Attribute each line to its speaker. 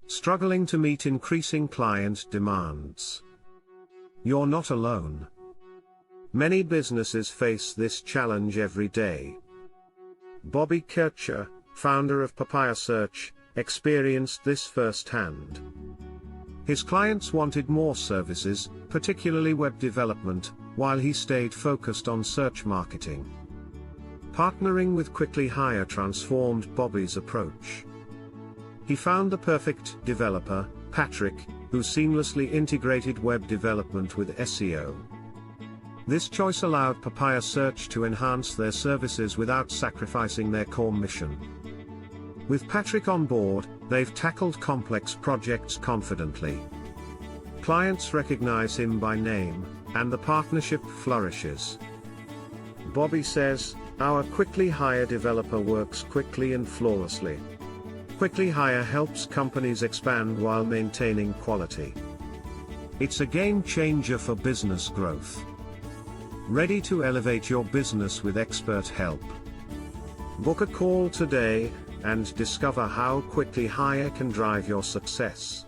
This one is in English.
Speaker 1: Struggling to meet increasing client demands? You're not alone. Many businesses face this challenge every day. Bobby Kircher, founder of Papaya Search, experienced this firsthand. His clients wanted more services, particularly web development, while he stayed focused on search marketing. Partnering with Quickly Hire transformed Bobby's approach. He found the perfect developer, Patrick, who seamlessly integrated web development with SEO. This choice allowed Papaya Search to enhance their services without sacrificing their core mission. With Patrick on board, they've tackled complex projects confidently. Clients recognize him by name, and the partnership flourishes. Bobby says, "Our Quickly Hire developer works quickly and flawlessly. Quickly Hire helps companies expand while maintaining quality. It's a game changer for business growth." Ready to elevate your business with expert help? Book a call today and discover how Quickly Hire can drive your success.